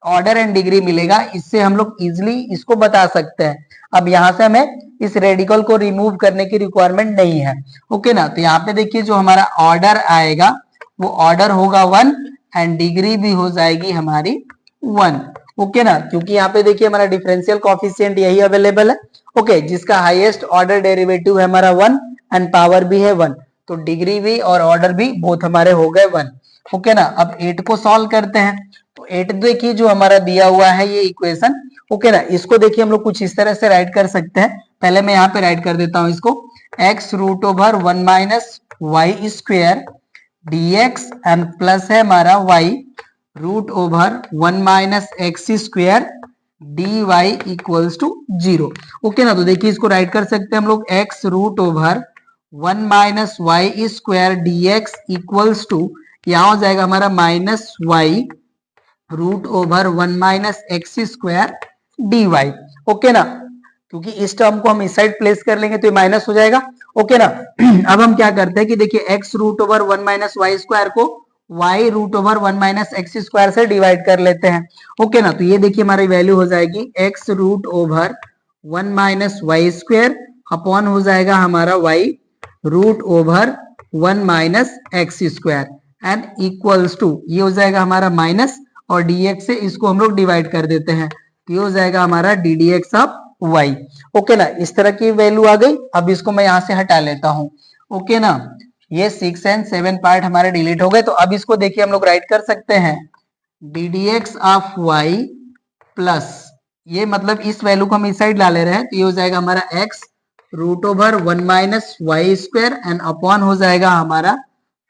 ऑर्डर एंड डिग्री मिलेगा, इससे हम लोग इजिली इसको बता सकते हैं। अब यहाँ से हमें इस रेडिकल को रिमूव करने की रिक्वायरमेंट नहीं है, ओके ना। तो यहाँ पे देखिए जो हमारा ऑर्डर आएगा वो ऑर्डर होगा 1 एंड डिग्री भी हो जाएगी हमारी 1, ओके ना। क्योंकि यहाँ पे देखिए हमारा डिफरेंशियल कोएफिशिएंट यही अवेलेबल है, ओके, जिसका हाईएस्ट ऑर्डर डेरिवेटिव है हमारा 1 एंड पावर भी है 1, तो डिग्री भी और ऑर्डर भी बोथ हमारे हो गए 1, ओके ना। अब 8 को सॉल्व करते हैं। तो 8 देखिए जो हमारा दिया हुआ है ये इक्वेशन, ओके ना, इसको देखिए हम लोग कुछ इस तरह से राइट कर सकते हैं। पहले मैं यहाँ पे राइट कर देता हूँ इसको, x root over 1 minus y square d x and plus है हमारा y root over 1 minus x square d y equals to 0, okay ना। तो देखिए इसको राइट कर सकते हैं हम लोग x root over 1 minus y square d x equals to, यहाँ हो जाएगा हमारा minus y root over 1 minus x square d y, okay ना। क्योंकि इस टर्म को हम इस साइड प्लेस कर लेंगे तो ये माइनस हो जाएगा, ओके ना। अब हम क्या करते हैं कि देखिए x root over 1 minus y square को y root over 1 minus x square से डिवाइड कर लेते हैं, ओके ना। तो ये देखिए हमारी वैल्यू हो जाएगी x root over 1 minus y square upon हो जाएगा हमारा y root over 1 minus x square and equals to, ये हो जाएगा हमारा माइनस, और dx से इसको हम लोग डिवाइड कर देते हैं, तो ये हो जाएगा हमारा d D x of y, okay ना। इस तरह की वैल्यू आ गई। अब इसको मैं यहाँ से हटा लेता हूँ, ओके ना। ये 6 एंड 7 पार्ट हमारे डिलीट हो गए। तो अब इसको देखिए हम लोग राइट कर सकते हैं d D x of Y plus, ये मतलब इस वैल्यू को हम इस साइड ला ले रहे हैं, तो ये हो जाएगा हमारा x root over 1 minus y square and upon हो जाएगा हमारा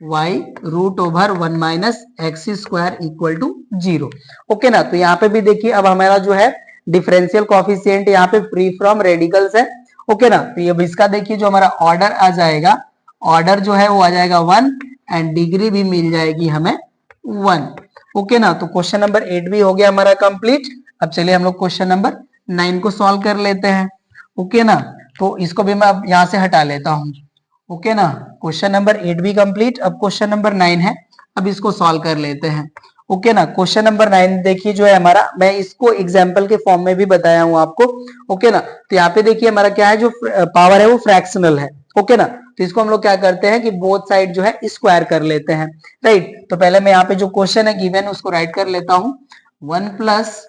y root over 1 minus x square equal to 0, okay ना। तो यहाँ पे भी देखिए अब हमारा जो है डिफरेंशियल कोएफिशिएंट यहाँ पे फ्री फ्रॉम रेडिकल्स है, ओके ना। तो ये इसका देखिए जो हमारा ऑर्डर आ जाएगा, ऑर्डर जो है वो आ जाएगा 1 एंड डिग्री भी मिल जाएगी हमें 1, ओके ना। तो क्वेश्चन नंबर 8 भी हो गया हमारा कंप्लीट। अब चलिए हम लोग क्वेश्चन नंबर 9 को सॉल्व कर लेते हैं, ओके ना। तो इसको भी मैं अब यहाँ से हटा लेता हूँ, ओके ना। क्वेश्चन नंबर 8 भी कंप्लीट। अब क्वेश्चन नंबर 9 है, अब इसको सॉल्व कर लेते हैं, ओके ना। क्वेश्चन नंबर 9 देखिए जो है हमारा, मैं इसको एग्जाम्पल के फॉर्म में भी बताया हूँ आपको, ओके ना। तो यहाँ पे देखिए हमारा क्या है, जो पावर है वो फ्रैक्शनल है, ओके ना। तो तो इसको हम लोग क्या करते हैं कि बोथ साइड जो है स्क्वायर कर लेते हैं, राइट। तो पहले मैं यहाँ पे जो क्वेश्चन है गिवन उसको राइट कर लेता हूँ। 1 plus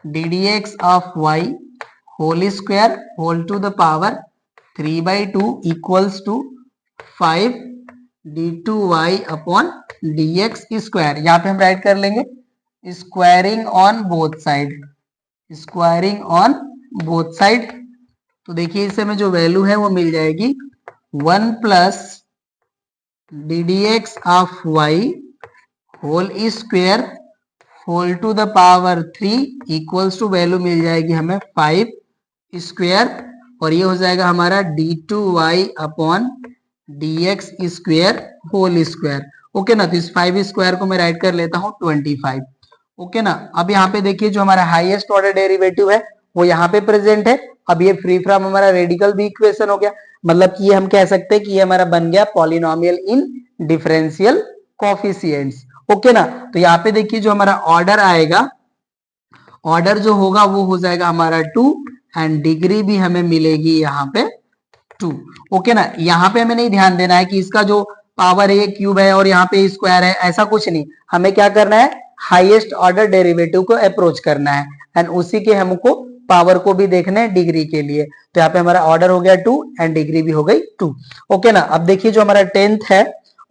d D x of y whole square whole to the power 3/2 equals to 5 d2y upon dx square. यहाँ पे हम राइट कर लेंगे squaring on both side, squaring on both side. तो देखिए इससे में जो वैल्यू है वो मिल जाएगी 1 plus d D x of y whole square whole to the power 3 equals to value मिल जाएगी हमें 5 स्क्वायर, और ये हो जाएगा हमारा d2y upon dx square whole square. Okay ना, तो इस 5 स्क्वायर को मैं राइट कर लेता हूँ 25। ओके ना, अब यहाँ पे देखिए जो हमारा हाईएस्ट ऑर्डर डेरिवेटिव है वो यहाँ पे प्रेजेंट है। अब ये फ्री फ्रॉम हमारा रेडिकल भी इक्वेशन हो गया, मतलब कि ये हम कह सकते हैं कि ये हमारा बन गया पॉलिनोमियल इन डिफरेंशियल कोफिशिएंट्स। ओके ना, तो यहाँ पे देखिए जो हमारा ऑर्डर आएगा, ऑर्डर जो होगा वो हो जाएगा हमारा 2 एंड डिग्री भी हमें मिलेगी यहाँ पे 2। ओके ना, यहाँ पे हमें नहीं ध्यान देना है कि इसका जो पावर है क्यूब है और यहाँ पे स्क्वायर है, ऐसा कुछ नहीं। हमें क्या करना है, हाईएस्ट ऑर्डर डेरिवेटिव को अप्रोच करना है एंड उसी के हमको पावर को भी देखना है डिग्री के लिए। तो यहाँ पे हमारा ऑर्डर हो गया 2 एंड डिग्री भी हो गई 2। ओके ना, अब देखिए जो हमारा 10th है,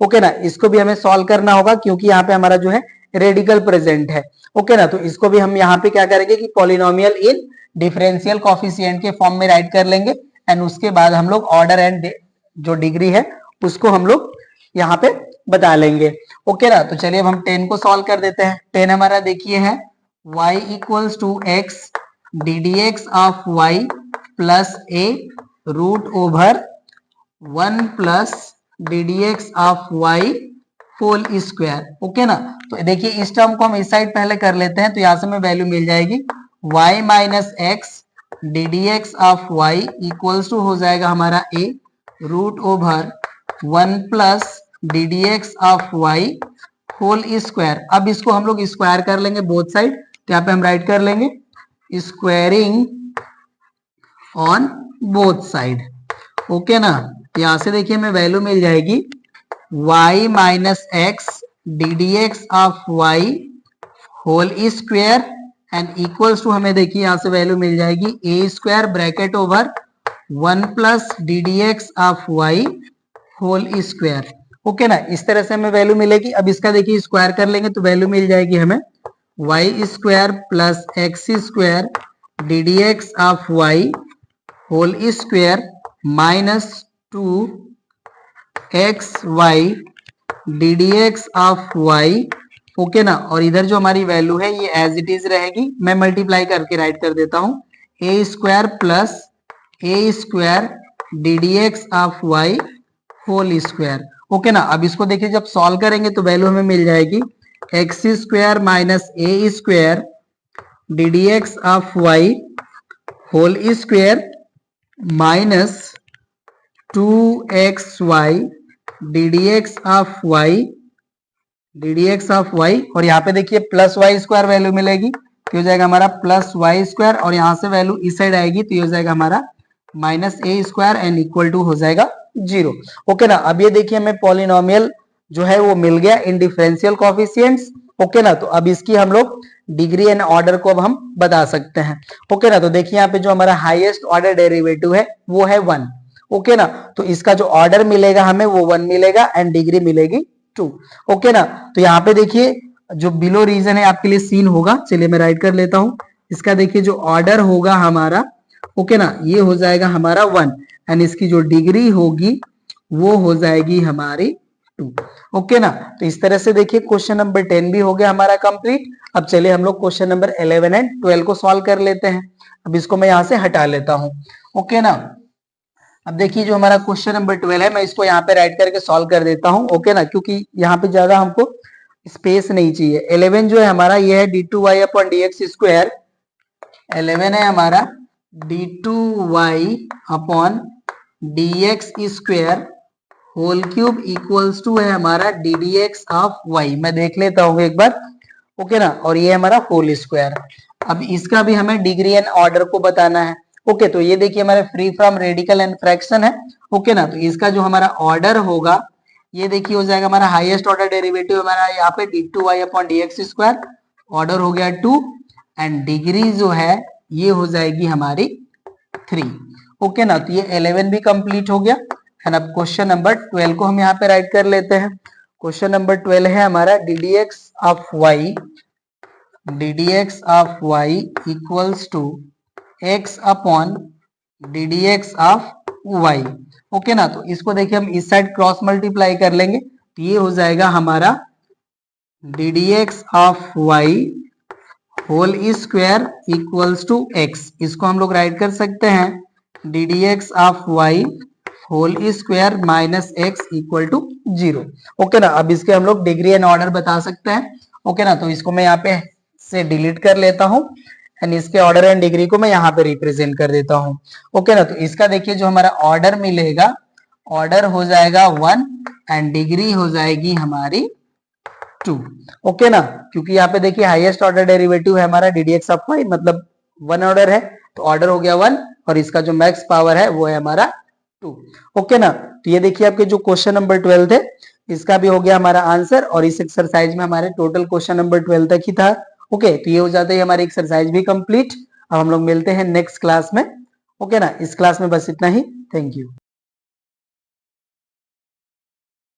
ओके ना, इसको भी हमें सॉल्व करना होगा क्योंकि यहाँ पे हमारा जो है रेडिकल प्रेजेंट है। ओके ना, तो इसको भी हम यहाँ पे क्या करेंगे कि पॉलिनोमियल इन डिफरेंशियल कोफिशिएंट के फॉर्म में राइट कर लेंगे एंड उसके बाद हम लोग ऑर्डर एंड जो डिग्री है उसको हम लोग यहाँ पे बता लेंगे। ओके ना, तो चलिए अब हम 10 को सॉल्व कर देते हैं। 10 हमारा देखिए है y equals to x d D x of y plus a root over 1 plus d D x of y whole square. Okay ना, तो देखिए इस टर्म को हम इस साइड पहले कर लेते हैं, तो यहाँ से हमें वैल्यू मिल जाएगी y minus x d D x of y equals to हो जाएगा हमारा a root over 1 plus d D x of y whole square. अब इसको हम लोग स्क्वायर कर लेंगे बोथ साइड, तो यहाँ पे हम राइट कर लेंगे squaring on both side. Okay ना, यहाँ से देखिए हमें वैल्यू मिल जाएगी y minus x d D x of y whole square and equals to हमें देखिए यहाँ से वैल्यू मिल जाएगी a square bracket over 1 plus d D x of y whole square. Okay ना, इस तरह से हमें वैल्यू मिलेगी। अब इसका देखिए स्क्वायर कर लेंगे तो वैल्यू मिल जाएगी हमें y square plus x square d D x of y whole square minus 2 x y d D x of y. Okay ना, और इधर जो हमारी वैल्यू है ये एज इट इज रहेगी, मैं मल्टीप्लाई करके राइट कर देता हूँ a square plus a square d D x of y whole square. Okay ना, अब इसको देखिए जब सॉल्व करेंगे तो वैल्यू हमें मिल जाएगी x square minus a square d D x of y whole square minus 2xy d D x of y d D x of y, और यहाँ पे देखिए प्लस वाई स्क्वायर वैल्यू मिलेगी तो हो जाएगा हमारा प्लस वाई स्क्वायर, और यहाँ से वैल्यू इस साइड आएगी तो ये हो जाएगा हमारा minus a square and equal to हो जाएगा 0। ओके ना, अब ये देखिए हमें पॉलिनोमियल जो है वो मिल गया इन डिफरेंशियल कोफिशिएंट्स। ओके ना, तो अब इसकी हम लोग डिग्री एंड ऑर्डर को अब हम बता सकते हैं। ओके ना, तो देखिए यहाँ पे जो हमारा हाईएस्ट ऑर्डर डेरिवेटिव है वो है 1। ओके ना, तो इसका जो ऑर्डर मिलेगा हमें वो 1 मिलेगा एंड डिग्री मिलेगी 2। ओके ना, तो यहाँ पे देखिए जो बिलो रीजन है आपके लिए सीन होगा, चलिए मैं राइट कर लेता हूं। इसका देखिए जो ऑर्डर होगा हमारा, ओके ना, ये हो जाएगा हमारा 1 एंड इसकी जो डिग्री होगी वो हो जाएगी हमारी 2। ओके ना, तो इस तरह से देखिए क्वेश्चन नंबर 10 भी हो गया हमारा कंप्लीट। अब चलिए हम लोग क्वेश्चन नंबर 11 एंड 12 को सॉल्व कर लेते हैं। अब इसको मैं यहाँ से हटा लेता हूँ। ओके ना, अब देखिए जो हमारा क्वेश्चन नंबर 12 है मैं इसको यहाँ पे राइट करके सॉल्व कर देता हूँ। ओके ना, क्योंकि यहाँ पे ज्यादा हमको स्पेस नहीं चाहिए। 11 जो है हमारा ये है d2y अपॉन dx स्क्वायर। 11 है हमारा d2y upon dx square whole cube equals to है हमारा ddx ऑफ y। मैं देख लेता हूँ एक बार। ओके ना, और ये हमारा होल स्क्वायर। अब इसका भी हमें डिग्री एंड ऑर्डर को बताना है। ओके, तो ये देखिए हमारे free from radical and fraction है। ओके ना, तो इसका जो हमारा ऑर्डर होगा ये देखिए हो जाएगा हमारा हाईएस्ट ऑर्डर डेरिवेटिव हमारा यहाँ पे d2y upon dx square, order हो गया 2 एंड डिग्री जो है ये हो जाएगी हमारी 3। ओके ना, तो ये 11 भी कंप्लीट हो गया। एंड अब क्वेश्चन नंबर 12 को हम यहाँ पे राइट कर लेते हैं। क्वेश्चन नंबर 12 है हमारा ddx of y equals to x upon ddx of y। Okay ना, तो इसको देखिए हम इस साइड क्रॉस मल्टीप्लाई कर लेंगे तो ये हो जाएगा हमारा ddx of y whole square equals to x। इसको हम लोग राइट कर सकते हैं ddx of y whole square minus x equal to 0। Okay ना, अब इसके हम लोग डिग्री एंड ऑर्डर बता सकते हैं। ओके ना, तो इसको मैं यहाँ पे से डिलीट कर लेता हूँ एंड इसके ऑर्डर एंड डिग्री को मैं यहाँ पे रिप्रेजेंट कर देता हूँ। ओके ना, तो इसका देखिए जो हमारा ऑर्डर मिलेगा, ऑर्डर हो जाएगा 1 एंड डिग्री हो जाएगी हमारी 2। ओके ना, क्योंकि यहाँ पे देखिए हाईएस्ट ऑर्डर डेरिवेटिव है हमारा ddx ऑफ y, मतलब 1 ऑर्डर है तो ऑर्डर हो गया 1 और इसका जो मैक्स पावर है वो है हमारा 2। ओके ना, तो ये देखिए आपके जो क्वेश्चन नंबर 12 थे इसका भी हो गया हमारा आंसर और इस एक्सरसाइज में हमारे टोटल क्वेश्चन नंबर 12 तक ही था। ओके, तो ये हो जाता है हमारी एक्सरसाइज भी कंप्लीट। अब हम लोग मिलते हैं नेक्स्ट क्लास में। ओके ना, इस क्लास में बस इतना ही। Thank you.